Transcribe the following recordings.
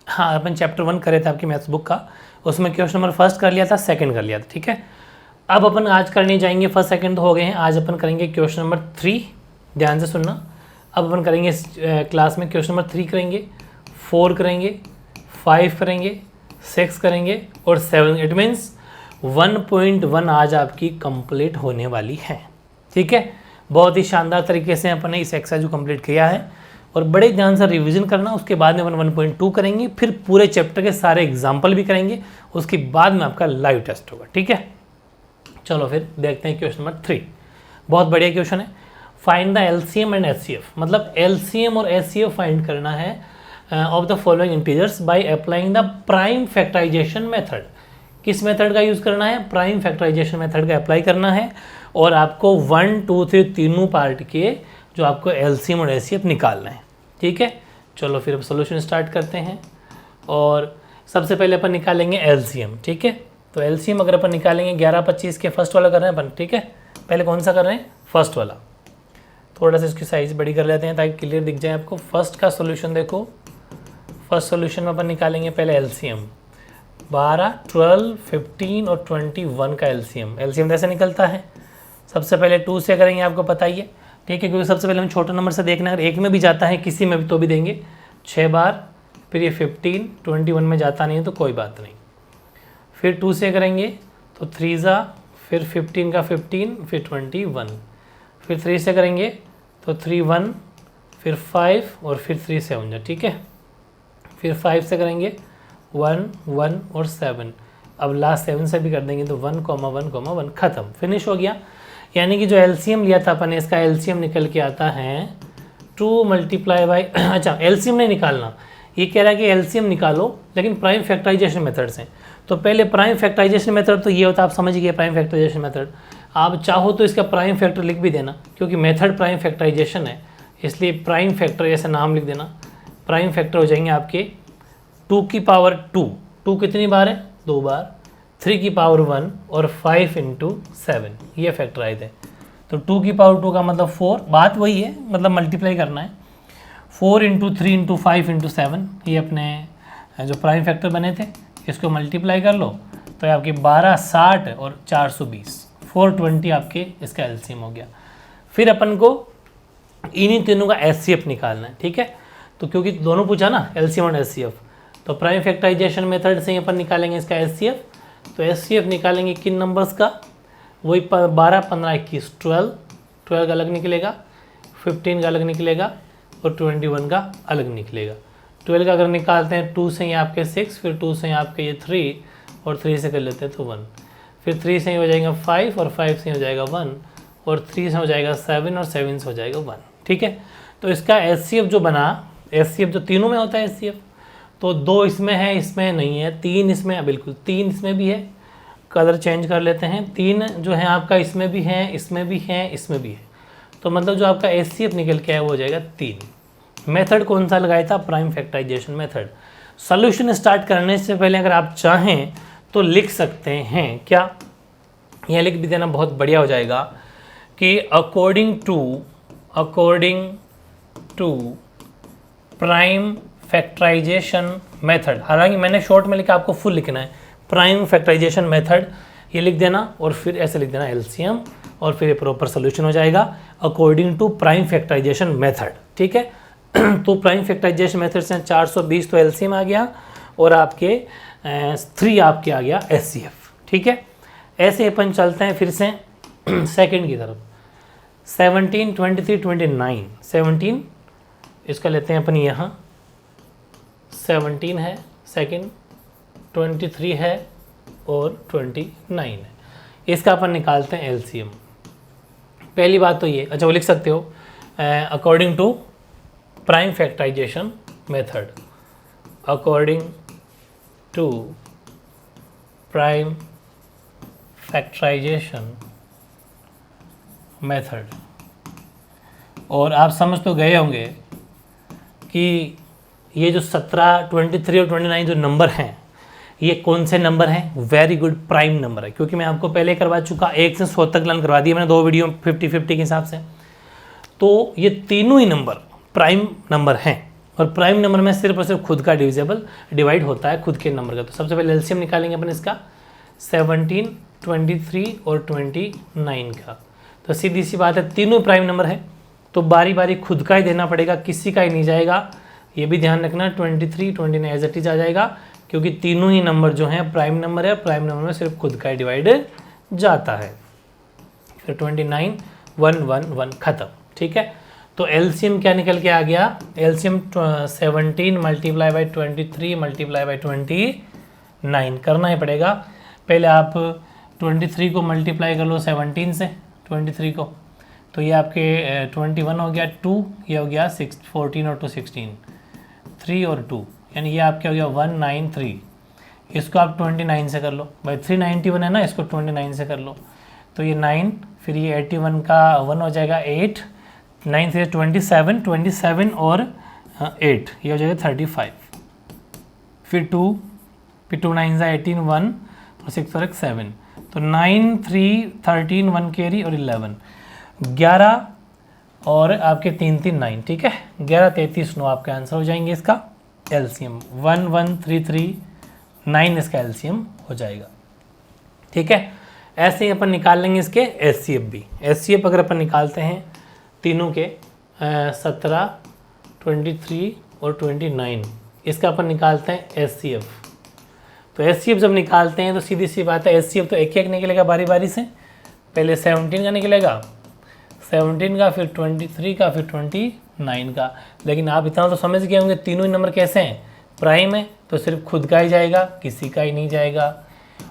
हाँ, अपन चैप्टर 1 करे थे आपकी मैथ्स बुक का, उसमें क्वेश्चन नंबर फर्स्ट कर लिया था, सेकंड कर लिया था, ठीक है। अब अपन आज करने जाएंगे, फर्स्ट सेकंड तो हो गए हैं, आज अपन करेंगे क्वेश्चन नंबर 3, ध्यान से सुनना। अब अपन करेंगे क्लास में क्वेश्चन नंबर 3 करेंगे, 4 करेंगे, 5 करेंगे, 6 करेंगे और 7। इट मीन्स 1.1 आज आपकी कंप्लीट होने वाली है, ठीक है। बहुत ही शानदार तरीके से अपन ने इस एक्सरसाइज को कंप्लीट किया है और बड़े ध्यान से रिवीजन करना। उसके बाद में अपन 1.2 करेंगे, फिर पूरे चैप्टर के सारे एग्जाम्पल भी करेंगे, उसके बाद में आपका लाइव टेस्ट होगा, ठीक है। चलो फिर देखते हैं क्वेश्चन नंबर 3। बहुत बढ़िया क्वेश्चन है। Find the LCM and HCF, मतलब एलसीएम और एचसीएफ फाइंड करना है of the following integers by applying the prime factorisation method. किस मेथड का यूज़ करना है? प्राइम फैक्टराइजेशन मेथड का अप्लाई करना है और आपको 1, 2, 3 तीनों पार्ट के जो आपको एलसीएम और एचसीएफ निकालना है, ठीक है। चलो फिर अब सोल्यूशन स्टार्ट करते हैं और सबसे पहले अपन निकालेंगे एलसीएम, ठीक है। तो एलसीएम अगर अपन निकालेंगे 11, 25 के फर्स्ट वाला कर रहे हैं अपन, ठीक है। पहले कौन सा कर रहे हैं? फर्स्ट वाला। थोड़ा सा इसकी साइज़ बड़ी कर लेते हैं ताकि क्लियर दिख जाए आपको। फर्स्ट का सोल्यूशन देखो, फर्स्ट सोल्यूशन में अपन निकालेंगे पहले एलसीएम। 12, 12, 15 और 21 का एलसीएम। एलसीएम कैसे निकलता है? सबसे पहले 2 से करेंगे, आपको पता ही है, ठीक है, क्योंकि सबसे पहले हम छोटा नंबर से देखना है। अगर एक में भी जाता है किसी में भी तो भी देंगे 6 बार, फिर ये 15, 21 में जाता नहीं है तो कोई बात नहीं। फिर 2 से करेंगे तो 3 जा, फिर 15 का 15, फिर 21। फिर 3 से करेंगे तो 3, 1, फिर 5 और फिर 3, 7 जा, ठीक है। फिर 5 से करेंगे 1, 1 और 7। अब लास्ट 7 से भी कर देंगे तो 1, 1, 1 ख़त्म, फिनिश हो गया। यानी कि जो एलसीएम लिया था अपन ने, इसका एलसीएम निकल के आता है 2 मल्टीप्लाई बाई अच्छा एलसीएम नहीं निकालना, ये कह रहा है कि एलसीएम निकालो लेकिन प्राइम फैक्टराइजेशन मेथड से। तो पहले प्राइम फैक्टराइजेशन मेथड तो ये होता है, आप समझ गए प्राइम फैक्टराइजेशन मेथड। आप चाहो तो इसका प्राइम फैक्टर लिख भी देना, क्योंकि मेथड प्राइम फैक्टराइजेशन है, इसलिए प्राइम फैक्टर ऐसा नाम लिख देना। प्राइम फैक्टर हो जाएंगे आपके 2 की पावर 2, 2 कितनी बार है? 2 बार, 3 की पावर 1 और 5 × 7, ये फैक्टराइज है। तो 2 की पावर 2 का मतलब 4, बात वही है, मतलब मल्टीप्लाई करना है। 4 × 3 × 5 × 7, ये अपने जो प्राइम फैक्टर बने थे, इसको मल्टीप्लाई कर लो तो ये आपके 12, 60 और 420, 420 आपके इसका एलसीएम हो गया। फिर अपन को इन्हीं तीनों का एचसीएफ निकालना है, ठीक है। तो क्योंकि दोनों पूछा ना, एलसीएम और एचसीएफ, तो प्राइम फैक्टराइजेशन मेथड से ही अपन निकालेंगे इसका एचसीएफ। तो एचसीएफ निकालेंगे किन नंबर्स का? वही 12, 15, 21, 12 का अलग निकलेगा, 15 का अलग निकलेगा और 21 का अलग निकलेगा। 12 का अगर निकालते हैं 2 से ही आपके 6, फिर 2 से ही आपके ये 3 और 3 से कर लेते हैं तो 1, फिर 3 से ही हो जाएगा 5 और 5 से हो जाएगा 1 और 3 से हो जाएगा 7 और 7 से हो जाएगा 1, ठीक है। तो इसका एचसीएफ जो बना, एचसीएफ जो तीनों में होता है एचसीएफ, तो 2 इसमें है, इसमें नहीं है, 3 इसमें है, बिल्कुल 3 इसमें भी है। कलर चेंज कर लेते हैं, 3 जो है आपका इसमें भी है, इसमें भी है, इसमें भी है। तो मतलब जो आपका एचसीएफ निकल के आया वो हो जाएगा 3। मेथड कौन सा लगाया था? Prime factorisation method. Solution start करने से पहले अगर आप चाहें तो लिख सकते हैं, क्या यह लिख भी देना, बहुत बढ़िया हो जाएगा कि according to prime factorisation method. हालांकि मैंने शॉर्ट में लिखा, आपको फुल लिखना है, प्राइम फैक्टराइजेशन मेथड, ये लिख देना और फिर ऐसे लिख देना एलसीएम और फिर ये प्रॉपर सोल्यूशन हो जाएगा according to prime factorisation method, ठीक है। तो प्राइम फैक्टराइजेशन मेथड से 420 तो एलसीएम आ गया और आपके 3 आपके आ गया एचसीएफ, ठीक है। ऐसे अपन चलते हैं फिर से सेकंड की तरफ। 17, 23, 29, 17 इसका लेते हैं अपन यहाँ, 17 है सेकंड, 23 है और 29 है, इसका अपन निकालते हैं एलसीएम। पहली बात तो ये, अच्छा वो लिख सकते हो according to prime factorisation method, according to prime factorisation method. और आप समझ तो गए होंगे कि ये जो 17, 23 और 29 जो नंबर हैं, ये कौन से नंबर हैं? वेरी गुड, प्राइम नंबर है, क्योंकि मैं आपको पहले करवा चुका, 1 से 100 तक लर्न करवा दिया मैंने 2 वीडियो 50-50 के हिसाब से। तो ये तीनों ही नंबर प्राइम नंबर हैं और प्राइम नंबर में सिर्फ और सिर्फ खुद का डिवाइड होता है खुद के नंबर का। तो सबसे पहले एलसीएम निकालेंगे अपन इसका 17, 23 और 29 का। तो सीधी सी बात है, तीनों प्राइम नंबर है तो बारी बारी खुद का ही देना पड़ेगा, किसी का ही नहीं जाएगा। ये भी ध्यान रखना, 23, 29 एज इट इज आ जाएगा क्योंकि तीनों ही नंबर जो हैं प्राइम नंबर है, प्राइम नंबर में सिर्फ खुद का ही डिवाइड जाता है। फिर 29, 1, 1, 1 खत्म। ठीक है, तो एलसीएम क्या निकल के आ गया, LCM 17 multiply by 23 multiply by 29 करना ही पड़ेगा। पहले आप 23 को मल्टीप्लाई कर लो 17 से, 23 को, तो ये आपके 21 हो गया, 2 ये हो गया 6, 14 और 2 16, 3 और 2 यानी ये आपके हो गया 193। इसको आप 29 से कर लो भाई, 391 है ना, इसको 29 से कर लो तो ये 9, फिर ये 81 का 1 हो जाएगा 8, 9 से 27, 27 और 8 ये हो जाएगा 35, फिर 2, फिर 2 9 से 18, 1 और 6 और 7, तो 9, 3, 13, 1 कैरी और 11, 11 और आपके 3, 3, 9। ठीक है, 11, 33, 9 आपके आंसर हो जाएंगे इसका एलसीएम। 1, 1, 3, 3, 9 इसका एलसीएम हो जाएगा। ठीक है, ऐसे ही अपन निकाल लेंगे इसके एचसीएफ भी। एचसीएफ अगर अपन निकालते हैं तीनों के 17, 23 और 29, इसका अपन निकालते हैं एचसीएफ। तो एचसीएफ जब निकालते हैं तो सीधी सी बात है, एचसीएफ तो एक एक निकलेगा बारी बारी से। पहले 17 का निकलेगा, 17 का, फिर 23 का, फिर 29 का। लेकिन आप इतना तो समझ गए होंगे तीनों ही नंबर कैसे हैं, प्राइम है तो सिर्फ खुद का ही जाएगा, किसी का ही नहीं जाएगा।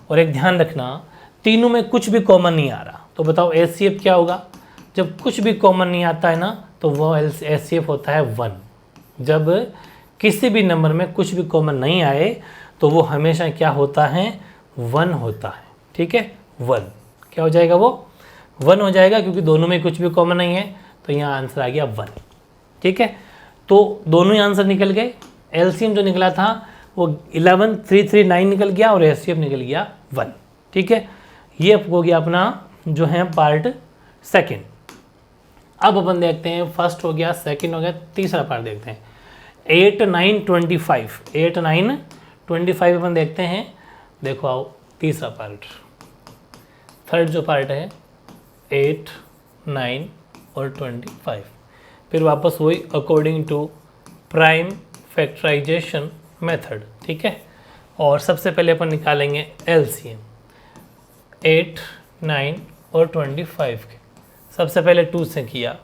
और एक ध्यान रखना, तीनों में कुछ भी कॉमन नहीं आ रहा। तो बताओ एचसीएफ क्या होगा, जब कुछ भी कॉमन नहीं आता है ना तो वो एचसीएफ होता है 1। जब किसी भी नंबर में कुछ भी कॉमन नहीं आए तो वो हमेशा क्या होता है, 1 होता है। ठीक है, 1 क्या हो जाएगा, वो 1 हो जाएगा क्योंकि दोनों में कुछ भी कॉमन नहीं है। तो यहाँ आंसर आ गया 1। ठीक है, तो दोनों ही आंसर निकल गए। एलसीएम जो निकला था वो 11, 3, 3, 9 निकल गया और एचसीएफ निकल गया 1। ठीक है, ये हो गया अपना जो है पार्ट सेकंड। अब अपन देखते हैं, फर्स्ट हो गया, सेकंड हो गया, तीसरा पार्ट देखते हैं। 8, 9, 25, 8, 9, 25 अपन देखते हैं। देखो आओ, तीसरा पार्ट, थर्ड जो पार्ट है 8, 9 और 25। फिर वापस वही according to prime factorisation method. ठीक है, और सबसे पहले अपन निकालेंगे एलसीएम 8, 9 और 25 के। सबसे पहले 2 से किया,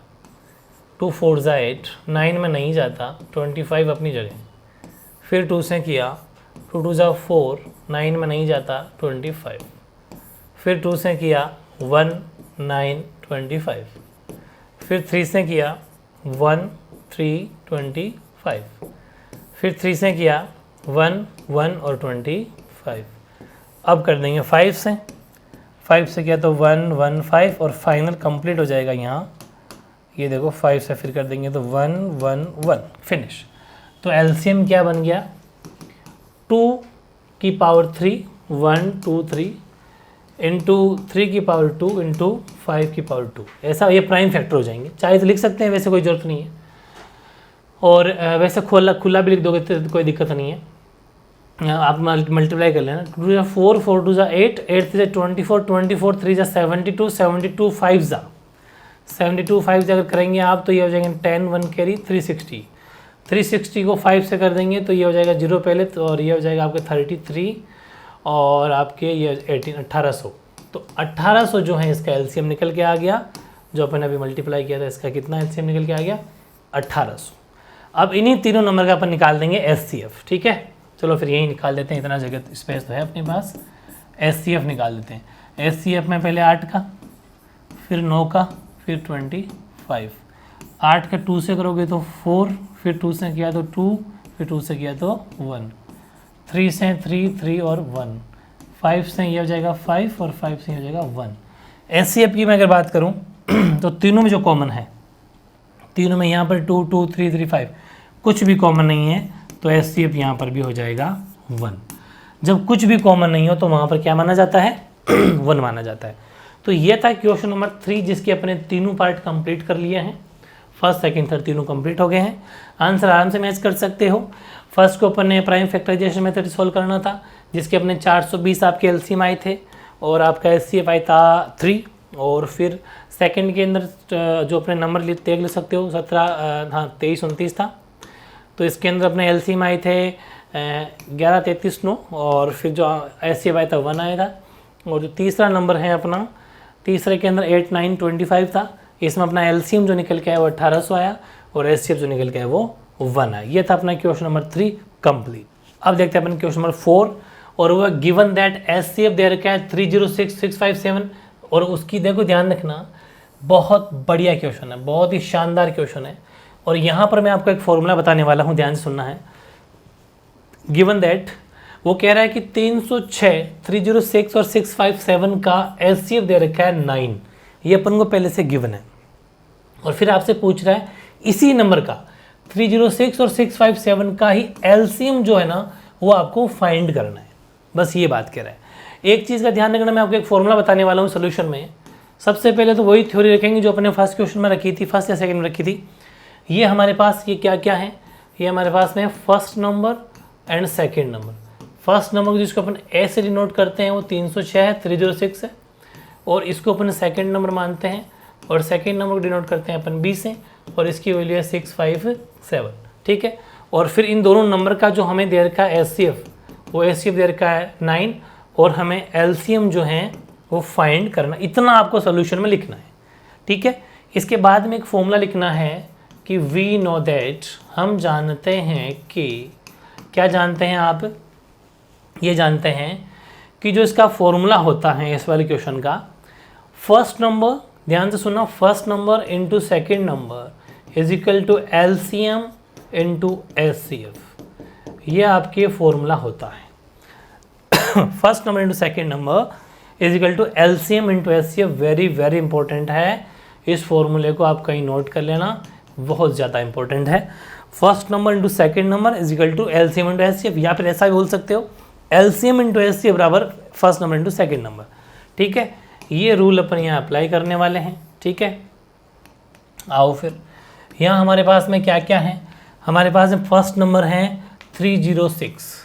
2 4 जा 8, 9 में नहीं जाता, 25 अपनी जगह। फिर 2 से किया, 2 2 जा 4, 9 में नहीं जाता, 25। फिर 2 से किया 1, 9, 25। फिर 3 से किया 1, 3, 25। फिर 3 से किया 1, 1 और 25। अब कर देंगे 5 से, 5 से किया तो 1, 1, 5 और फाइनल कंप्लीट हो जाएगा यहाँ। ये देखो 5 से फिर कर देंगे तो 1, 1, 1 फिनिश। तो एलसीएम क्या बन गया, 2 की पावर 3, 1, 2, 3 इंटू 3 की पावर 2 इंटू 5 की पावर 2। ऐसा ये प्राइम फैक्टर हो जाएंगे। चाहे तो लिख सकते हैं, वैसे कोई ज़रूरत नहीं है। और वैसे खुला भी लिख दोगे तो कोई दिक्कत नहीं है। आप मल्टीप्लाई कर लेना, 2 जा 4, 4 2 जा 8, 8 3 जा 24, 24 3 जा 72, 72 5 जा 72, 5 अगर करेंगे आप तो ये हो जाएंगे 10, 1 कैरी 360। 360 को 5 से कर देंगे तो ये हो जाएगा 0 पहले तो, और ये हो जाएगा आपके 33 और आपके ये 1800। तो 1800 जो है इसका एलसीएम निकल के आ गया। जो अपन अभी मल्टीप्लाई किया था इसका कितना एलसीएम निकल के आ गया, 1800। अब इन्हीं तीनों नंबर का अपन निकाल देंगे एचसीएफ। ठीक है, चलो फिर यही निकाल देते हैं, इतना जगह स्पेस तो है अपने पास। एचसीएफ निकाल देते हैं। एचसीएफ में पहले 8 का, फिर 9 का, फिर 25। 8 का 2 से करोगे तो 4, फिर 2 से किया तो 2, फिर 2 से किया तो 1, 3 से 3, 3 और 1, 5 से ये हो जाएगा 5 और 5 से ये हो जाएगा 1। एचसीएफ की मैं अगर बात करूं तो तीनों में जो कॉमन है, तीनों में यहाँ पर 2, 2, 3, 3, 5 कुछ भी कॉमन नहीं है तो एचसीएफ यहाँ पर भी हो जाएगा 1। जब कुछ भी कॉमन नहीं हो तो वहाँ पर क्या माना जाता है 1 माना जाता है। तो ये था क्वेश्चन नंबर 3 जिसके अपने तीनों पार्ट कंप्लीट कर लिए हैं। फर्स्ट सेकंड थर्ड तीनों कंप्लीट हो गए हैं। आंसर आराम से मैच कर सकते हो। फर्स्ट को अपन ने प्राइम फैक्टराइजेशन मेथड सोल्व करना था, जिसके अपने 420 आपके एलसीएम आए थे और आपका एचसीएफ आया था 3। और फिर सेकंड के अंदर जो अपने नंबर देख ले सकते हो 23 29 था, तो इसके अंदर अपने एलसीएम आए थे 11 33 9 और फिर जो एचसीएफ आया था 1 आया था। और जो तीसरा नंबर है अपना, तीसरे के अंदर 8 9 25 था, इसमें अपना एलसीएम जो निकल के आया वो 1800 आया और एचसीएफ जो निकल के आया वो 1 आया। ये था अपना क्वेश्चन नंबर 3 कंप्लीट। अब देखते हैं अपन क्वेश्चन नंबर 4, और वो गिवन दैट एचसीएफ दे रखा है 306657 और उसकी देखो ध्यान रखना, बहुत बढ़िया क्वेश्चन है, बहुत ही शानदार क्वेश्चन है। और यहाँ पर मैं आपको एक फॉर्मूला बताने वाला हूँ, ध्यान से सुनना है। गिवन दैट वो कह रहा है कि 306 306 और 657 का एचसीएफ दे रखा है 9, ये अपन को पहले से गिवन है। और फिर आपसे पूछ रहा है इसी नंबर का 306 और 657 का ही एलसीएम जो है ना वो आपको फाइंड करना है, बस ये बात कह रहा है। एक चीज़ का ध्यान रखना, मैं आपको एक फॉर्मूला बताने वाला हूँ सोल्यूशन में। सबसे पहले तो वही थ्योरी रखेंगे जो अपने फर्स्ट क्वेश्चन में रखी थी, फर्स्ट या सेकंड में रखी थी। ये हमारे पास ये क्या क्या है, ये हमारे पास में first number and second number. First number जिसको अपन ए से डिनोट करते हैं वो 306 है, 306 है, और इसको अपन सेकंड नंबर मानते हैं, और सेकंड नंबर को डिनोट करते हैं अपन बी से, और इसकी वैल्यू है 657, ठीक है। और फिर इन दोनों नंबर का जो हमें दे रखा है एचसीएफ, वो एचसीएफ दे रखा है 9, और हमें एलसीएम जो है वो फाइंड करना, इतना आपको सोल्यूशन में लिखना है, ठीक है। इसके बाद में एक फॉर्मूला लिखना है कि वी नो दैट, हम जानते हैं कि, क्या जानते हैं आप, ये जानते हैं कि जो इसका फॉर्मूला होता है इस वाले क्वेश्चन का, फर्स्ट नंबर, ध्यान से सुनना, first number into second number is equal to LCM into HCF, ये आपके फॉर्मूला होता है। First number into second number is equal to LCM into HCF, very very important है। इस फॉर्मूले को आप कहीं नोट कर लेना, बहुत ज़्यादा इंपॉर्टेंट है। First number into second number is equal to LCM into HCF, या फिर ऐसा भी बोल सकते हो एलसीएम इंटू एचसीएफ बराबर first number into second number, ठीक है। ये रूल अपन यहाँ अप्लाई करने वाले हैं, ठीक है। आओ फिर यहाँ हमारे पास में क्या क्या है, हमारे पास में फर्स्ट नंबर है 306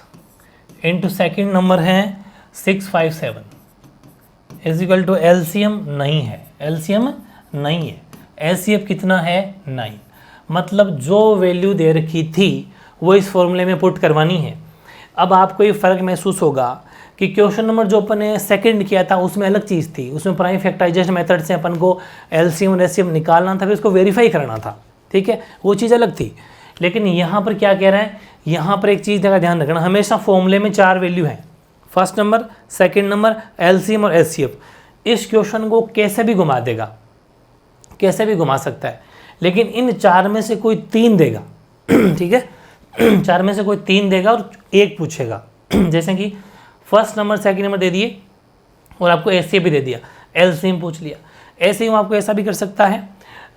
इंटू सेकेंड नंबर है 657 इज इक्वल टू एलसीएम नहीं है, एलसीएम नहीं है, एचसीएफ कितना है 9, मतलब जो वैल्यू दे रखी थी वो इस फॉर्मूले में पुट करवानी है। अब आपको ये फ़र्क महसूस होगा कि क्वेश्चन नंबर जो अपन ने सेकंड किया था उसमें अलग चीज़ थी, उसमें प्राइम फैक्टराइजेशन मेथड से अपन को एलसीएम और एचसीएफ निकालना था, फिर उसको वेरीफाई करना था, ठीक है, वो चीज़ अलग थी। लेकिन यहाँ पर क्या कह रहा है, यहाँ पर एक चीज़ का ध्यान रखना, हमेशा फॉर्मूले में 4 वैल्यू हैं, first number, second number, LCM और एचसीएफ। इस क्वेश्चन को कैसे भी घुमा देगा, कैसे भी घुमा सकता है, लेकिन इन 4 में से कोई 3 देगा, ठीक है, 4 में से कोई 3 देगा और 1 पूछेगा। जैसे कि फर्स्ट नंबर सेकंड नंबर दे दिए और आपको एचसीएफ भी दे दिया, एलसीएम पूछ लिया। ऐसे ही आपको ऐसा भी कर सकता है,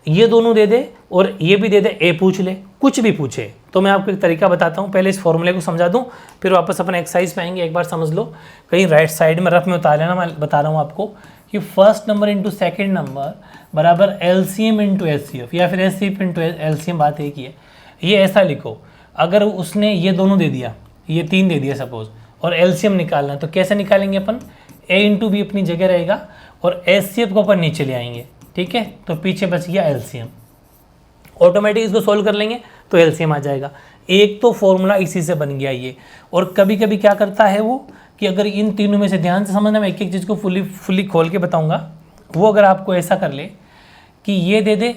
ये दोनों दे दे और ये भी दे दे, ए पूछ ले, कुछ भी पूछे। तो मैं आपको एक तरीका बताता हूँ, पहले इस फॉर्मूले को समझा दूँ, फिर वापस अपन एक्सरसाइज पे आएंगे। एक बार समझ लो, कहीं राइट साइड में रफ में उतार लेना, मैं बता रहा हूँ आपको कि first number into second number बराबर एलसीएम इंटू एचसीएफ, या फिर एचसीएफ इंटू एलसीएम, बात एक ही है। ये ऐसा लिखो, अगर उसने ये दोनों दे दिया, ये 3 दे दिया सपोज, और एलसीएम निकालना है, तो कैसे निकालेंगे अपन, ए इंटू बी अपनी जगह रहेगा और एचसीएफ को अपन नीचे ले आएंगे, ठीक है। तो पीछे बच गया एलसीएम, ऑटोमेटिक इसको सोल्व कर लेंगे तो एलसीएम आ जाएगा। एक तो फॉर्मूला इसी से बन गया ये। और कभी कभी क्या करता है वो कि अगर इन तीनों में से, ध्यान से समझना, मैं एक एक चीज़ को फुली खोल के बताऊंगा, वो अगर आपको ऐसा कर ले कि ये दे दे,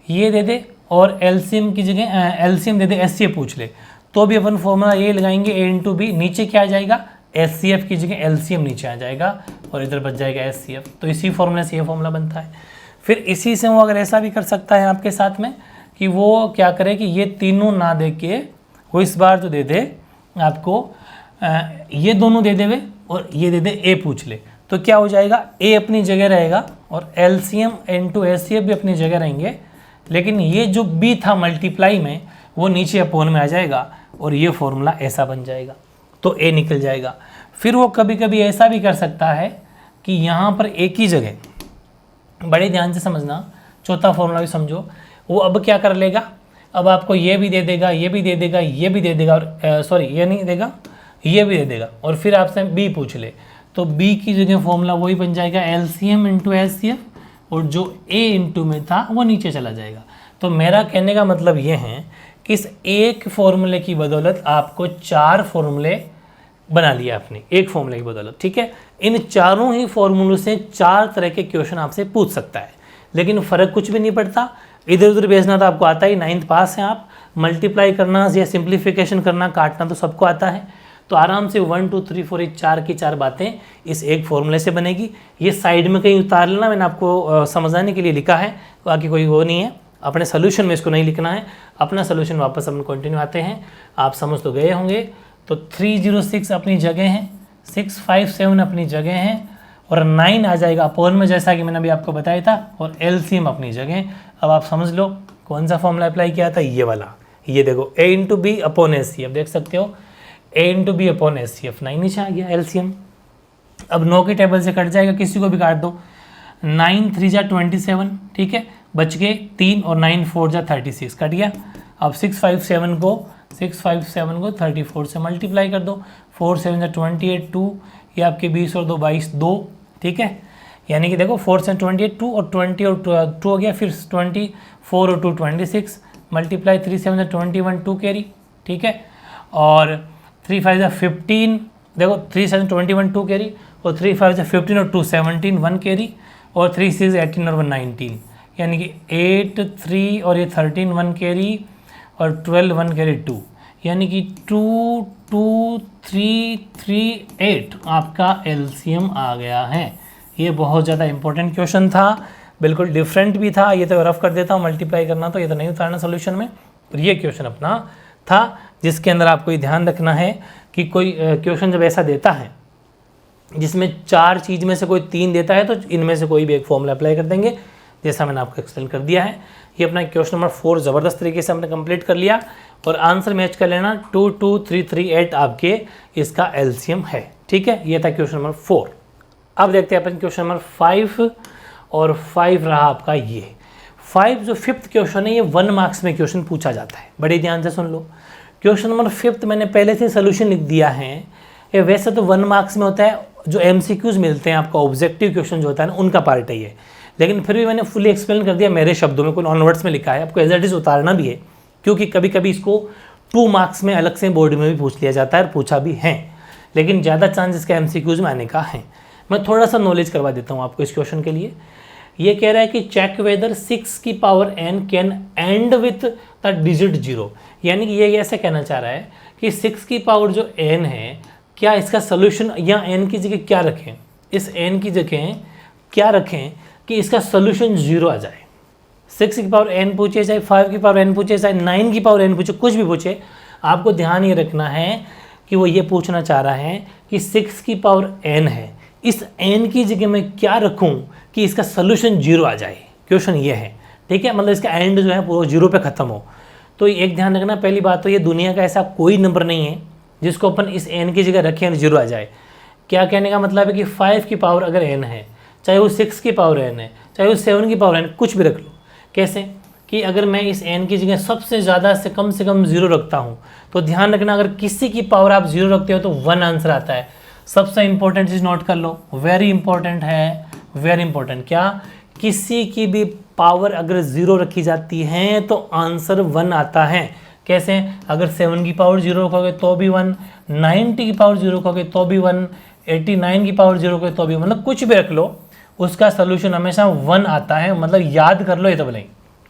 ये दे दे और एलसीएम की जगह एलसीएम दे दे, एचसीएफ पूछ ले, तो भी अपन फॉर्मूला ये लगाएंगे, ए इंटू बी, नीचे क्या आ जाएगा, एचसीएफ की जगह एलसीएम नीचे आ जाएगा और इधर बच जाएगा एचसीएफ। तो इसी फॉर्मूले से ये फॉर्मूला बनता है। फिर इसी से वो अगर ऐसा भी कर सकता है आपके साथ में कि वो क्या करे कि ये तीनों ना दे के वो इस बार जो दे दे आपको ये दोनों दे देवे और ये दे दे, ए पूछ ले, तो क्या हो जाएगा, ए अपनी जगह रहेगा और एलसीएम इंटू एचसीएफ भी अपनी जगह रहेंगे, लेकिन ये जो बी था मल्टीप्लाई में वो नीचे अपोन में आ जाएगा और ये फॉर्मूला ऐसा बन जाएगा, तो ए निकल जाएगा। फिर वो कभी कभी ऐसा भी कर सकता है कि यहाँ पर एक ही जगह, बड़े ध्यान से समझना, चौथा फॉर्मूला भी समझो, वो अब क्या कर लेगा, अब आपको ये भी दे देगा, ये भी दे देगा, ये भी दे देगा, और सॉरी ये नहीं देगा, ये भी दे देगा, और फिर आपसे बी पूछ ले, तो बी की जगह फॉर्मूला वही बन जाएगा एलसीएम इंटू एचसीएफ, और जो ए इंटू में था वो नीचे चला जाएगा। तो मेरा कहने का मतलब ये है कि इस एक फॉर्मूले की बदौलत आपको 4 फॉर्मूले बना लिया आपने एक फॉर्मूले की बदौलत, ठीक है। इन चारों ही फॉर्मूलों से 4 तरह के क्वेश्चन आपसे पूछ सकता है, लेकिन फ़र्क कुछ भी नहीं पड़ता, इधर उधर भेजना तो आपको आता ही, 9th पास है आप, मल्टीप्लाई करना या सिंप्लीफिकेशन करना, काटना तो सबको आता है। तो आराम से 1 2 3 4 ये 4 की 4 बातें इस एक फॉर्मूले से बनेगी। ये साइड में कहीं उतार लेना, मैंने आपको समझाने के लिए लिखा है, बाकी कोई वो नहीं है, अपने सोल्यूशन में इसको नहीं लिखना है। अपना सोल्यूशन वापस अपन कंटिन्यू आते हैं, आप समझ तो गए होंगे। तो 306 अपनी जगह है, 657 अपनी जगह है, और 9 आ जाएगा अपोन में, जैसा कि मैंने अभी आपको बताया था, और एलसीएम अपनी जगह। अब आप समझ लो कौन सा फॉर्मूला अप्लाई किया था, ये वाला, ये देखो a into B upon S C, अब देख सकते हो a into B upon S C, 9 नीचे आ गया एलसीएम। अब 9 की टेबल से कट जाएगा, किसी को भी काट दो, 9 3 जा 27, ठीक है, बच गए 3, और 9 4 जा 36, कट गया। अब 657 को 34 से मल्टीप्लाई कर दो, 4 7 जा 28, 2, ये आपके 20 और 2 22, 2, ठीक है। यानी कि देखो 4 से 28, 2 और 20 और 2 हो गया, फिर 24 और 2 26, मल्टीप्लाई 3 7 जा 21, 2 कैरी, ठीक है, और 3 5 जा 15, देखो 3 7 21, 2 कैरी, और 3 5 जा 15 और 2 17, 1 कैरी, और 3 6 18 और 1 19, यानी कि 8 3 और ये 13, 1 कैरी, और 12 1 कैरी 2, यानी कि 2 2 3 3 8 आपका एलसीएम आ गया है। ये बहुत ज़्यादा इंपॉर्टेंट क्वेश्चन था, बिल्कुल डिफरेंट भी था। ये तो रफ कर देता हूँ, मल्टीप्लाई करना तो ये तो नहीं उतारना सोल्यूशन में, और ये क्वेश्चन अपना था जिसके अंदर आपको ये ध्यान रखना है कि कोई क्वेश्चन जब ऐसा देता है जिसमें 4 चीज़ में से कोई 3 देता है, तो इनमें से कोई भी एक फॉर्मूला अप्लाई कर देंगे, जैसा मैंने आपको एक्सप्लेन कर दिया है। ये अपना क्वेश्चन नंबर 4 ज़बरदस्त तरीके से हमने कंप्लीट कर लिया, और आंसर मैच कर लेना 2 2 3 3 8 आपके इसका एलसीएम है, ठीक है। ये था क्वेश्चन नंबर 4। अब देखते हैं अपन क्वेश्चन नंबर 5, और 5 रहा आपका ये 5 जो 5th क्वेश्चन है, ये 1 मार्क्स में क्वेश्चन पूछा जाता है, बड़े ध्यान से सुन लो। क्वेश्चन नंबर 5th मैंने पहले से सोल्यूशन लिख दिया है, ये वैसे तो 1 मार्क्स में होता है, जो एमसीक्यूज मिलते हैं आपका ऑब्जेक्टिव क्वेश्चन जो होता है ना, उनका पार्ट है ये, लेकिन फिर भी मैंने फुली एक्सप्लेन कर दिया मेरे शब्दों में, कोई ऑन वर्ड्स में लिखा है, आपको एज इट इज उतारना भी है, क्योंकि कभी कभी इसको 2 मार्क्स में अलग से बोर्ड में भी पूछ लिया जाता है, और पूछा भी है, लेकिन ज़्यादा चांस इसका एमसीक्यूज में आने का है। मैं थोड़ा सा नॉलेज करवा देता हूँ आपको इस क्वेश्चन के लिए। ये कह रहा है कि चेक वेदर 6 की power n can and with the digit 0, यानी कि ये ऐसे कहना चाह रहा है कि 6 की पावर जो n है, क्या इसका सोल्यूशन, या n की जगह क्या रखें, इस n की जगह क्या रखें कि इसका सोल्यूशन 0 आ जाए। 6 की पावर n पूछे, चाहे 5 की पावर n पूछे, चाहे 9 की पावर n पूछे, कुछ भी पूछे, आपको ध्यान ये रखना है कि वो ये पूछना चाह रहा है कि 6 की पावर n है, इस n की जगह मैं क्या रखूं कि इसका सोल्यूशन 0 आ जाए। क्वेश्चन ये है, ठीक है, मतलब इसका एंड जो है वो 0 पे ख़त्म हो। तो एक ध्यान रखना, पहली बात तो ये दुनिया का ऐसा कोई नंबर नहीं है जिसको अपन इस n की जगह रखें और 0 आ जाए। क्या कहने का मतलब है कि 5 की पावर अगर n है, चाहे वो 6 की पावर n है, चाहे वो 7 की पावर n, कुछ भी रख लो। कैसे कि अगर मैं इस n की जगह सबसे ज़्यादा से कम 0 रखता हूँ, तो ध्यान रखना अगर किसी की पावर आप 0 रखते हो तो 1 आंसर आता है। सबसे इंपॉर्टेंट चीज़ नोट कर लो, वेरी इंपॉर्टेंट है, वेरी इंपॉर्टेंट, क्या किसी की भी पावर अगर 0 रखी जाती है तो आंसर 1 आता है। कैसे, अगर 7 की पावर 0 रखोगे तो भी 1, 90 की पावर 0 रखोगे तो भी 1, 89 की पावर 0 रखोगे तो भी, मतलब कुछ भी रख लो उसका सोल्यूशन हमेशा 1 आता है। मतलब याद कर लो ये तो भले,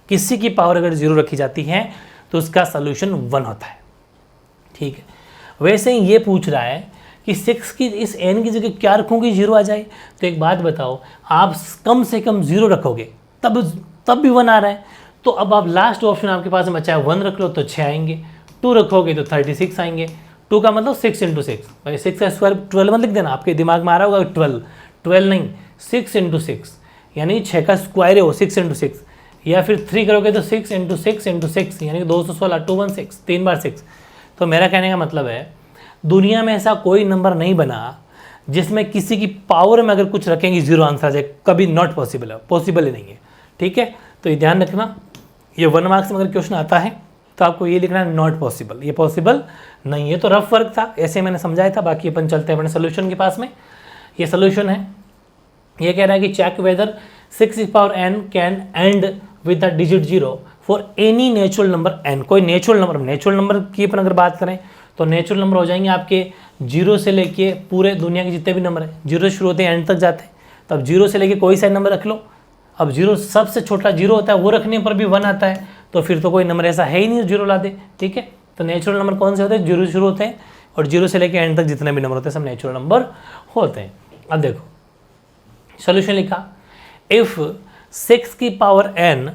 किसी की पावर अगर 0 रखी जाती है तो उसका सोल्यूशन 1 होता है, ठीक है। वैसे ही ये पूछ रहा है कि 6 की इस n की जगह क्या रखूँ कि 0 आ जाए। तो एक बात बताओ, आप कम से कम 0 रखोगे तब भी 1 आ रहा है, तो अब आप लास्ट ऑप्शन आपके पास में बचा है 1 रख लो तो 6 आएंगे, 2 रखोगे तो 36 आएंगे। 2 का मतलब 6 × 6, भाई 6 का स्क्वायर 12 मत लिख देना, आपके दिमाग में आ रहा होगा 12 नहीं, 6 × 6, यानी 6 का स्क्वायर है वो 6 × 6, या फिर 3 करोगे तो 6 × 6 × 6, यानी 216, 216, 3 बार 6। तो मेरा कहने का मतलब है दुनिया में ऐसा कोई नंबर नहीं बना जिसमें किसी की पावर में अगर कुछ रखेंगे 0 आंसर आ जाए, कभी नॉट पॉसिबल है, पॉसिबल ही नहीं है, ठीक है। तो ये ध्यान रखना, ये 1 मार्क्स में अगर क्वेश्चन आता है तो आपको ये लिखना है नॉट पॉसिबल, ये पॉसिबल नहीं है। तो रफ वर्क था, ऐसे मैंने समझाया था। बाकी अपन चलते हैं अपने सोल्यूशन के पास में। ये सोल्यूशन है, ये कह रहा है कि check whether 6n can end with the digit 0 for any natural number n। कोई नेचुरल नंबर की अपन अगर बात करें तो नेचुरल नंबर हो जाएंगे आपके 0 से लेके पूरे दुनिया के जितने भी नंबर हैं, 0 शुरू होते हैं एंड तक जाते हैं। तो अब 0 से लेके कोई सा नंबर रख लो। अब 0 सबसे छोटा 0 होता है, वो रखने पर भी 1 आता है, तो फिर तो कोई नंबर ऐसा है ही नहीं 0 ला दे। ठीक है, तो नेचुरल नंबर कौन से होते हैं? 0 शुरू होते हैं और 0 से लेके एंड तक जितने भी नंबर होते हैं सब नेचुरल नंबर होते हैं। अब देखो सोल्यूशन लिखा, इफ 6 की पावर n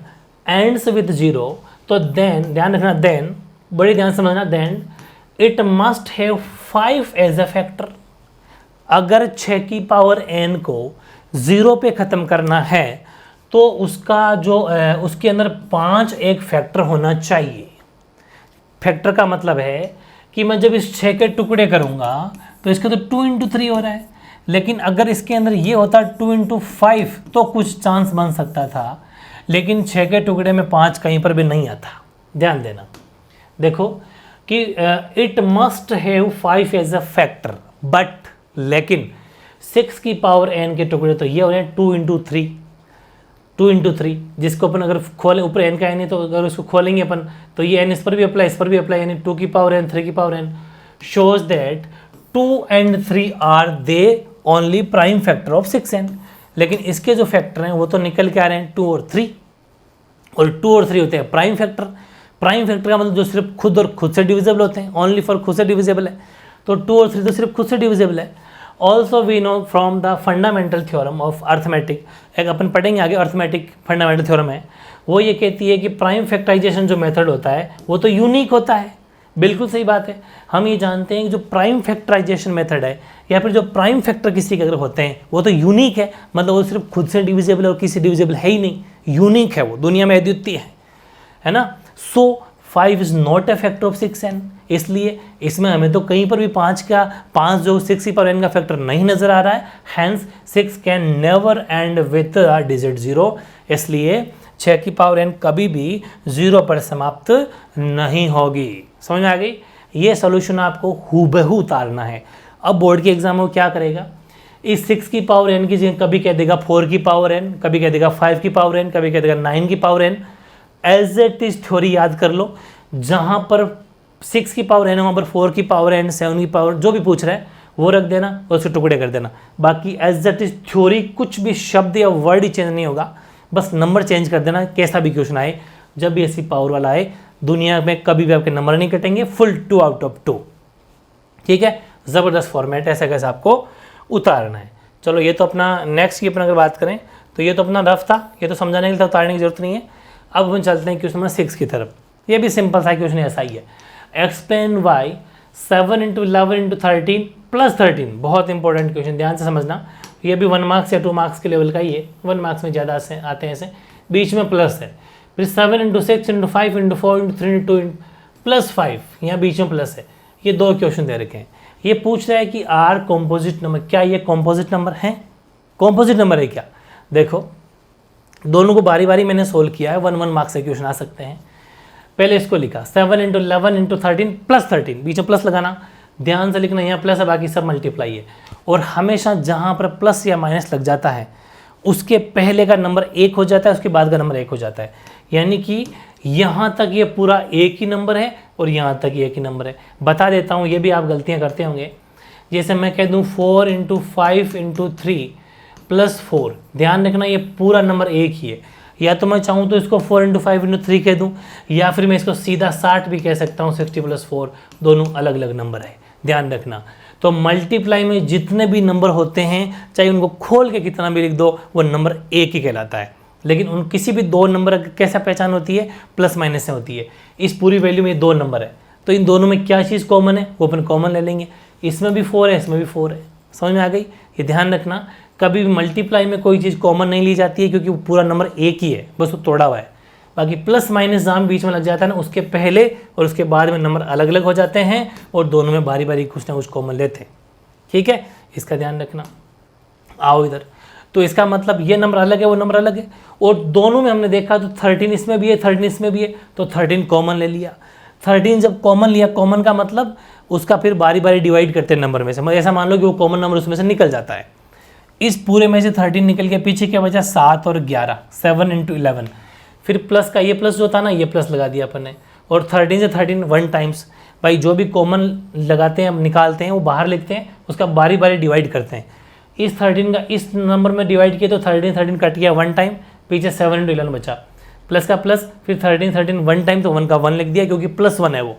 एंड्स विद 0 तो देन, ध्यान रखना, देन बड़ी ध्यान समझना, then it must have 5 as a factor. अगर 6 की पावर n को 0 पे ख़त्म करना है तो उसका जो उसके अंदर 5 एक फैक्टर होना चाहिए। फैक्टर का मतलब है कि मैं जब इस 6 के टुकड़े करूँगा तो इसका तो 2 × 3 हो रहा है, लेकिन अगर इसके अंदर ये होता 2 × 5 तो कुछ चांस बन सकता था, लेकिन 6 के टुकड़े में 5 कहीं पर भी नहीं आता। ध्यान देना, देखो कि it must have 5 as a factor, but लेकिन 6 की पावर n के टुकड़े तो ये हो रहे हैं 2 × 3, जिसको अपन अगर खोले, ऊपर n का n है तो अगर उसको खोलेंगे अपन तो ये n इस पर भी अप्लाई, यानी 2 की पावर n 3 की power n shows that 2 and 3 are they only prime factor of 6n। लेकिन इसके जो फैक्टर हैं वो तो निकल के आ रहे हैं 2 और 3, और 2 और 3 होते हैं प्राइम फैक्टर। प्राइम फैक्टर का मतलब जो सिर्फ खुद से डिविजिबल होते हैं, ओनली फॉर खुद से डिविजिबल है, तो 2 और 3 तो सिर्फ खुद से डिविजिबल है। Also we know from the fundamental theorem of arithmetic, एक अपन पढ़ेंगे आगे, अर्थमेटिक फंडामेंटल थ्योरम है, वो ये कहती है कि प्राइम फैक्टराइजेशन जो मेथड होता है वो तो यूनिक होता है। बिल्कुल सही बात है, हम ये जानते हैं कि जो प्राइम फैक्टराइजेशन मेथड है या फिर जो प्राइम फैक्टर किसी के अगर होते हैं वो तो यूनिक है, मतलब वो सिर्फ खुद से डिविजिबल और किसी डिविजिबल है ही नहीं, यूनिक है, वो दुनिया में अद्वितीय है ना। सो 5 is not a factor of 6n, इसलिए इसमें हमें तो कहीं पर भी 5 जो 6 की पावर n का फैक्टर नहीं नजर आ रहा है। Hence 6 can never end with a digit 0, इसलिए 6 की पावर n कभी भी 0 पर समाप्त नहीं होगी। समझ में आ गई? ये सोल्यूशन आपको हूबहू उतारना है। अब बोर्ड के एग्जाम में क्या करेगा, इस 6 की पावर n की जगह कभी कह देगा 4 की पावर n, कभी कह देगा 5 की पावर n, कभी कह देगा 9 की power n। As it is theory याद कर लो, जहाँ पर 6 की पावर n वहाँ पर 4 की पावर n, 7 की पावर, जो भी पूछ रहा है वो रख देना और उसके टुकड़े कर देना। बाकी एज इट इज थ्योरी कुछ भी शब्द या वर्ड ही चेंज नहीं होगा, बस नंबर चेंज कर देना। कैसा भी क्वेश्चन आए, जब भी ऐसी पावर वाला आए, दुनिया में कभी भी आपके नंबर नहीं कटेंगे, फुल 2 आउट ऑफ 2। ठीक है, ज़बरदस्त फॉर्मेट, ऐसा कैसे आपको उतारना है। चलो ये तो अपना नेक्स्ट की अपन अगर बात करें तो ये तो अपना रफ था, ये तो समझाने के लिए उतारने की जरूरत नहीं है। अब हम चलते हैं क्वेश्चन नंबर 6 की तरफ। ये भी सिंपल सा क्वेश्चन ऐसा ही है, एक्सप्लेन वाई 7 × 11 × 13 + 13। बहुत इंपॉर्टेंट क्वेश्चन, ध्यान से समझना। ये भी 1 मार्क्स या 2 मार्क्स के लेवल का ही है, 1 मार्क्स में ज़्यादा से आते हैं ऐसे, बीच में प्लस है। फिर 7 × 6 × 5 × 4 × 3 × 2 +5, यहाँ बीच में प्लस है। ये 2 क्वेश्चन दे रखे हैं। ये पूछ रहा है कि आर कॉम्पोजिट नंबर, क्या ये कॉम्पोजिट नंबर है? कॉम्पोजिट नंबर है क्या? देखो दोनों को बारी बारी मैंने सोल्व किया है, 1 मार्क्स से क्वेश्चन आ सकते हैं। पहले इसको लिखा 7 × 11 × 13 + 13, बीच में प्लस लगाना, ध्यान से लिखना, यहाँ प्लस है बाकी सब मल्टीप्लाई है। और हमेशा जहाँ पर प्लस या माइनस लग जाता है उसके पहले का नंबर 1 हो जाता है, उसके बाद का नंबर 1 हो जाता है। यानी कि यहाँ तक ये पूरा एक ही नंबर है और यहाँ तक ये एक ही नंबर है। बता देता हूँ, ये भी आप गलतियाँ करते होंगे। जैसे मैं कह दूँ 4 × 5 × 3 + 4, ध्यान रखना ये पूरा नंबर एक ही है। या तो मैं चाहूँ तो इसको 4 × 5 × 3 कह दूँ, या फिर मैं इसको सीधा 60 भी कह सकता हूँ, 60 + 4, दोनों अलग अलग नंबर है, ध्यान रखना। तो मल्टीप्लाई में जितने भी नंबर होते हैं, चाहे उनको खोल के कितना भी लिख दो, वो नंबर एक ही कहलाता है। लेकिन उन किसी भी 2 नंबर कैसा पहचान होती है? प्लस माइनस से होती है। इस पूरी वैल्यू में 2 नंबर है, तो इन दोनों में क्या चीज़ कॉमन है वो अपन कॉमन ले लेंगे। इसमें भी 4 है, इसमें भी 4 है। समझ में आ गई? ये ध्यान रखना, कभी भी मल्टीप्लाई में कोई चीज़ कॉमन नहीं ली जाती है, क्योंकि वो पूरा नंबर एक ही है, बस वो तोड़ा हुआ है। बाकी प्लस माइनस जहाँ बीच में लग जाता है ना, उसके पहले और उसके बाद में नंबर अलग अलग हो जाते हैं और दोनों में बारी बारी कुछ ना कुछ कॉमन लेते हैं। ठीक है, इसका ध्यान रखना। आओ इधर, तो इसका मतलब ये नंबर अलग है, वो नंबर अलग है। और दोनों में हमने देखा तो 13 इसमें भी है, 13 इसमें भी है, तो 13 कॉमन ले लिया। 13 जब कॉमन लिया, कॉमन का मतलब उसका फिर बारी बारी डिवाइड करते हैं नंबर में से, मतलब ऐसा मान लो कि वो कॉमन नंबर उसमें से निकल जाता है। इस पूरे में से 13 निकल के पीछे क्या बचा 7 और 11, 7 × 11। फिर प्लस का ये प्लस जो था ना, ये प्लस लगा दिया अपन ने, और 13 से 13 1 टाइम्स। भाई जो भी कॉमन लगाते हैं, हम निकालते हैं, वो बाहर लिखते हैं, उसका बारी बारी डिवाइड करते हैं। इस 13 का इस नंबर में डिवाइड किया तो 13 कट गया 1 टाइम, पीछे 7 × 11 बचा, प्लस का प्लस, फिर 13 1 टाइम तो 1 का 1 लिख दिया क्योंकि प्लस 1 है वो।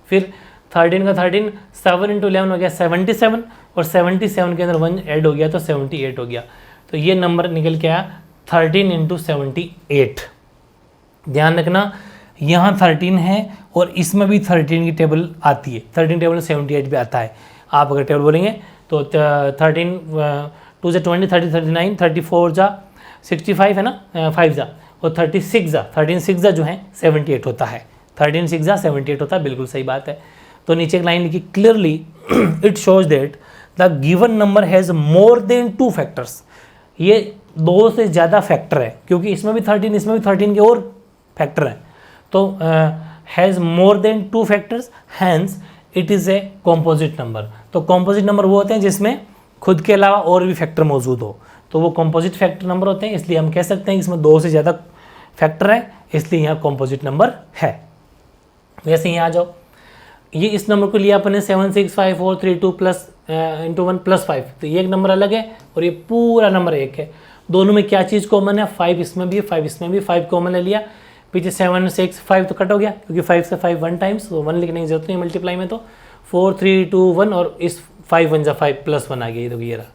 फिर 13 का 13, 7 × 11 हो गया 77, और 77 के अंदर 1 ऐड हो गया तो 78 हो गया। तो ये नंबर निकल के आया 13 × 78। ध्यान रखना यहाँ 13 है और इसमें भी 13 की टेबल आती है, 13 टेबल 78 भी आता है। आप अगर टेबल बोलेंगे तो 13 2 से 20, 30 39, 34 जा 65 है ना, 5 जा, और 36 जा, 13 6 जा जो है 78 होता है, 13 6 जा 78 होता है, बिल्कुल सही बात है। तो नीचे एक लाइन लिखी, clearly it shows that the given number has more than 2 factors. ये 2 से ज़्यादा फैक्टर है, क्योंकि इसमें भी 13, इसमें भी 13 के और फैक्टर हैं। तो has more than 2 factors, hence it is a composite number. तो कॉम्पोजिट नंबर वो होते हैं जिसमें खुद के अलावा और भी फैक्टर मौजूद हो, तो वो कॉम्पोजिट फैक्टर नंबर होते हैं। इसलिए हम कह सकते हैं कि इसमें 2 से ज़्यादा फैक्टर है, इसलिए यहाँ कॉम्पोजिट नंबर है। वैसे यहाँ आ जाओ, ये इस नंबर को लिया अपने 7 6 5 4 3 2 प्लस इंटू 1 प्लस 5, तो ये एक नंबर अलग है और ये पूरा नंबर एक है। दोनों में क्या चीज़ कॉमन है, 5 इसमें भी है, 5 इसमें भी, 5 कॉमन ले लिया, पीछे 7 6 5 तो कट हो गया क्योंकि 5 से 5 1 टाइम्स, तो 1 लिखने की जरूरत नहीं मल्टीप्लाई में। तो 4 3 2 1 और इस 5 1 जा 5 प्लस 1 आ गया, ये तो ये रहा।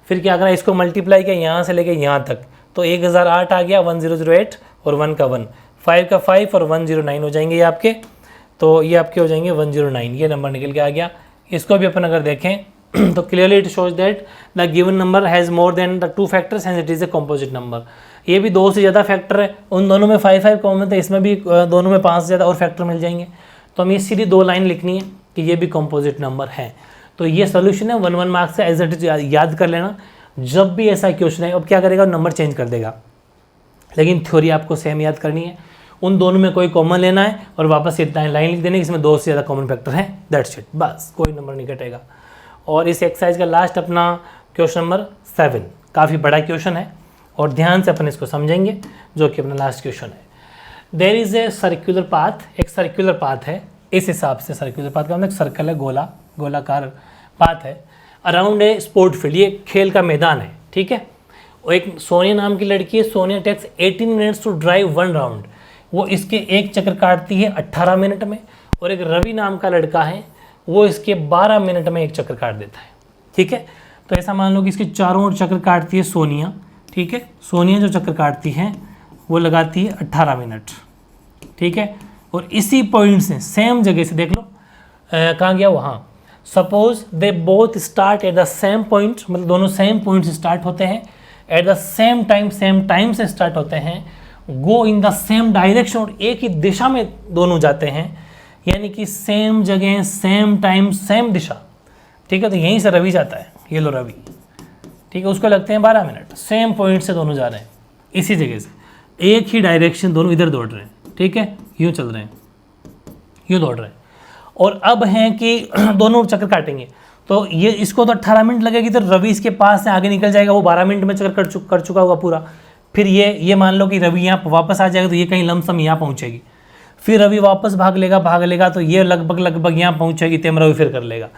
फिर क्या करा, इसको मल्टीप्लाई किया यहाँ से लेके यहाँ तक, तो 1008 आ गया, 1008 और 1 का 1, 5 का 5 और 109 हो जाएंगे ये आपके। तो ये आपके हो जाएंगे 109, ये नंबर निकल के आ गया। इसको भी अपन अगर देखें तो clearly it shows that the given number has more then the 2 factors and it is a composite number. ये भी 2 से ज़्यादा फैक्टर है, उन दोनों में 5 5 कॉमन था, इसमें भी दोनों में 5 से ज़्यादा और फैक्टर मिल जाएंगे। तो हमें सीधी 2 लाइन लिखनी है कि ये भी कॉम्पोजिट नंबर है। तो ये सोल्यूशन है, 1 1 मार्क्स से एज इट इज याद कर लेना। जब भी ऐसा क्वेश्चन है, अब क्या करेगा, नंबर चेंज कर देगा, लेकिन थ्योरी आपको सेम याद करनी है। उन दोनों में कोई कॉमन लेना है और वापस इतना लाइन लिख देने, इसमें 2 से ज़्यादा कॉमन फैक्टर है, दैट्स इट, बस कोई नंबर नहीं कटेगा। और इस एक्सरसाइज का लास्ट अपना क्वेश्चन नंबर 7, काफ़ी बड़ा क्वेश्चन है और ध्यान से अपन इसको समझेंगे, जो कि अपना लास्ट क्वेश्चन है। There is a circular path, एक सर्कुलर पाथ है, इस हिसाब से सर्कुलर पाथ का मतलब एक सर्कल है, गोलाकार पाथ है, अराउंड ए स्पोर्ट फील्ड, ये खेल का मैदान है, ठीक है। और एक सोनिया नाम की लड़की है, Sonia takes 18 minutes to drive 1 round, वो इसके एक चक्कर काटती है 18 मिनट में। और एक रवि नाम का लड़का है, वो इसके 12 मिनट में एक चक्कर काट देता है, ठीक है। तो ऐसा मान लो कि इसके चारों ओर चक्कर काटती है सोनिया, ठीक है। सोनिया जो चक्कर काटती है वो लगाती है 18 मिनट, ठीक है। और इसी पॉइंट से सेम जगह से देख लो कहाँ गया, वहाँ। Suppose they both start at the same point, मतलब दोनों सेम पॉइंट से स्टार्ट होते हैं, एट द सेम टाइम से स्टार्ट होते हैं, गो इन द सेम डायरेक्शन, और एक ही दिशा में दोनों जाते हैं, यानी कि सेम जगह सेम टाइम सेम दिशा, ठीक है। तो यहीं से रवि जाता है, ये लो रवि, ठीक है, उसको लगते हैं 12 मिनट। सेम पॉइंट से दोनों जा रहे हैं, इसी जगह से, एक ही डायरेक्शन, दोनों इधर दौड़ रहे हैं, ठीक है, यूँ चल रहे हैं, यूँ दौड़ रहे हैं। और अब हैं कि दोनों चक्कर काटेंगे, तो ये इसको तो 18 मिनट लगेगी, तो रवि इसके पास से आगे निकल जाएगा, वो 12 मिनट में चक्कर कर चुका होगा पूरा। फिर ये मान लो कि रवि यहाँ वापस आ जाएगा, तो ये कहीं लमसम यहाँ पहुँचेगी, फिर रवि वापस भाग लेगा, तो ये लगभग यहाँ पहुँचेगी, तेम रवि फिर कर लेगा,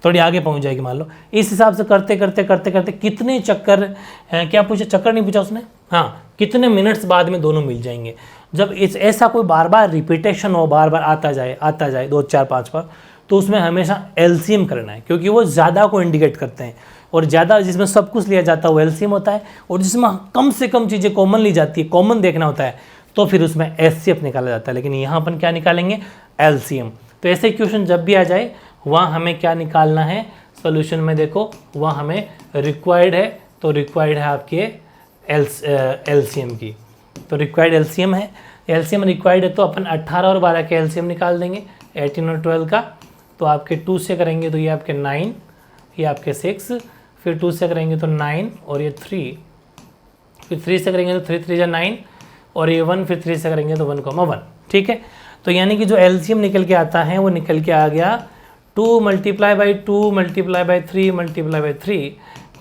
थोड़ी आगे पहुँच जाएगी मान लो। इस हिसाब से करते करते कितने चक्कर, क्या पूछा, चक्कर नहीं पूछा उसने, हाँ, कितने मिनट्स बाद में दोनों मिल जाएंगे। जब ऐसा कोई बार बार रिपीटेशन हो, बार बार आता जाए 2 4 5 बार, तो उसमें हमेशा एलसीएम करना है, क्योंकि वो ज़्यादा को इंडिकेट करते हैं। और ज़्यादा जिसमें सब कुछ लिया जाता है वो एलसीएम होता है, और जिसमें कम से कम चीज़ें कॉमन ली जाती है, कॉमन देखना होता है, तो फिर उसमें एचसीएफ निकाला जाता है। लेकिन यहाँ अपन क्या निकालेंगे, एलसीएम। तो ऐसे क्वेश्चन जब भी आ जाए, वहाँ हमें क्या निकालना है, सोल्यूशन में देखो, वहाँ हमें रिक्वायर्ड है, तो रिक्वायर्ड है आपके एलसीएम की, तो रिक्वायर्ड एलसीएम है। एलसीएम रिक्वायर्ड है तो अपन 18 और 12 के एलसीएम निकाल देंगे, 18 और 12 का। तो आपके 2 से करेंगे तो ये आपके 9, ये आपके 6, फिर 2 से करेंगे तो 9 और ये 3, फिर 3 से करेंगे तो 3 3 9 और ये 1 फिर 3 से करेंगे तो 1,1। ठीक है, तो यानी कि जो एलसीएम निकल के आता है वो निकल के आ गया 2 × 2 × 3 × 3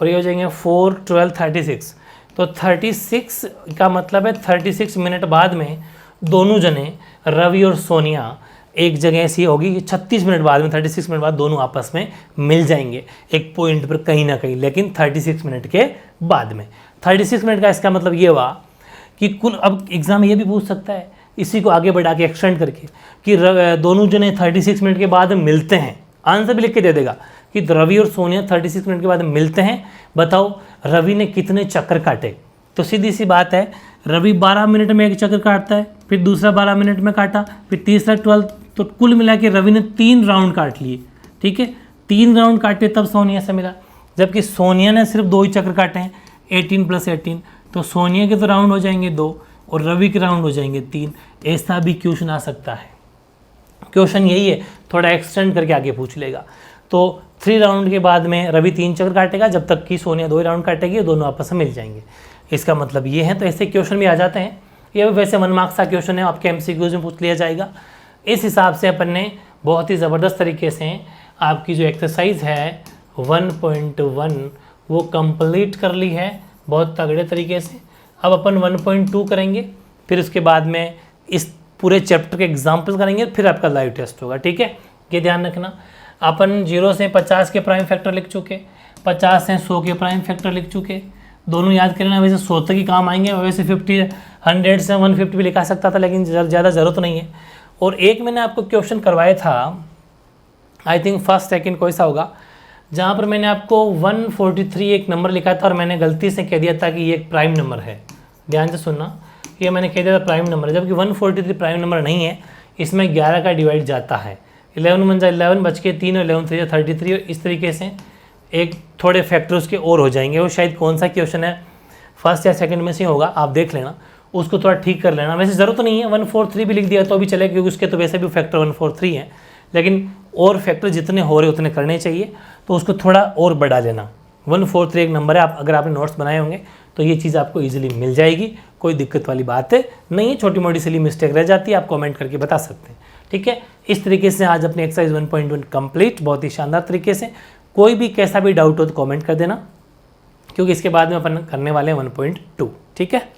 और ये हो जाएंगे 4 12 36। तो 36 का मतलब है 36 मिनट बाद में दोनों जने रवि और सोनिया एक जगह ऐसी होगी कि 36 मिनट बाद में 36 मिनट बाद दोनों आपस में मिल जाएंगे एक पॉइंट पर कहीं ना कहीं, लेकिन 36 मिनट के बाद में। 36 मिनट का इसका मतलब ये हुआ कि कुल, अब एग्जाम ये भी पूछ सकता है इसी को आगे बढ़ा के एक्सटेंड करके कि दोनों जने 36 मिनट के बाद मिलते हैं, आंसर भी लिख के दे देगा कि रवि और सोनिया 36 मिनट के बाद मिलते हैं। बताओ रवि ने कितने चक्कर काटे? तो सीधी सी बात है, रवि 12 मिनट में एक चक्कर काटता है, फिर दूसरा 12 मिनट में काटा, फिर तीसरा 12, तो कुल मिला के रवि ने 3 राउंड काट लिए। ठीक है, 3 राउंड काटे तब सोनिया से मिला, जबकि सोनिया ने सिर्फ 2 ही चक्कर काटे हैं, 18 + 18। तो सोनिया के तो राउंड हो जाएंगे 2 और रवि के राउंड हो जाएंगे 3। ऐसा भी क्वेश्चन आ सकता है। क्वेश्चन यही है, थोड़ा एक्सटेंड करके आगे पूछ लेगा। तो 3 राउंड के बाद में रवि 3 चक्कर काटेगा, जब तक कि सोनिया 2 राउंड काटेगी, दोनों आपस में मिल जाएंगे। इसका मतलब ये है। तो ऐसे क्वेश्चन भी आ जाते हैं। ये भी वैसे 1 मार्क्स का क्वेश्चन है, आपके MCQs में पूछ लिया जाएगा। इस हिसाब से अपन ने बहुत ही ज़बरदस्त तरीके से आपकी जो एक्सरसाइज है 1.1 वो कंप्लीट कर ली है बहुत तगड़े तरीके से। अब अपन 1.2 करेंगे, फिर उसके बाद में इस पूरे चैप्टर के एग्जाम्पल करेंगे, फिर आपका लाइव टेस्ट होगा। ठीक है, ये ध्यान रखना। अपन 0 से 50 के प्राइम फैक्टर लिख चुके, 50 से 100 के प्राइम फैक्टर लिख चुके, दोनों याद करना। वैसे 100 तक ही काम आएंगे, वैसे 50 100 से 150 भी लिखा सकता था, लेकिन ज़्यादा ज़रूरत नहीं है। और एक मैंने आपको क्वेश्चन करवाया था, आई थिंक फर्स्ट सेकंड को ऐसा होगा, जहाँ पर मैंने आपको 143 एक नंबर लिखा था और मैंने गलती से कह दिया था कि ये एक प्राइम नंबर है। ध्यान से सुनना, ये मैंने कह दिया था प्राइम नंबर है, जबकि 143 प्राइम नंबर नहीं है। इसमें 11 का डिवाइड जाता है, 11 × 11 बच के 3 और 11 × 3 = 33 और इस तरीके से एक थोड़े फैक्टर उसके और हो जाएंगे। वो शायद कौन सा क्वेश्चन है, फर्स्ट या सेकंड में से होगा, आप देख लेना, उसको थोड़ा ठीक कर लेना। वैसे ज़रूरत नहीं है, 143 भी लिख दिया तो भी चलेगा, क्योंकि उसके तो वैसे भी फैक्टर 143 है, लेकिन और फैक्टर जितने हो रहे उतने करने चाहिए, तो उसको थोड़ा और बढ़ा लेना। 143 एक नंबर है, आप अगर आपने नोट्स बनाए होंगे तो ये चीज़ आपको ईजिली मिल जाएगी, कोई दिक्कत वाली बात नहीं है। छोटी मोटी सी मिस्टेक रह जाती है, आप कमेंट करके बता सकते हैं। ठीक है, इस तरीके से आज अपनी एक्सरसाइज 1.1 कंप्लीट, बहुत ही शानदार तरीके से। कोई भी कैसा भी डाउट हो तो कमेंट कर देना, क्योंकि इसके बाद में अपन करने वाले हैं 1.2। ठीक है।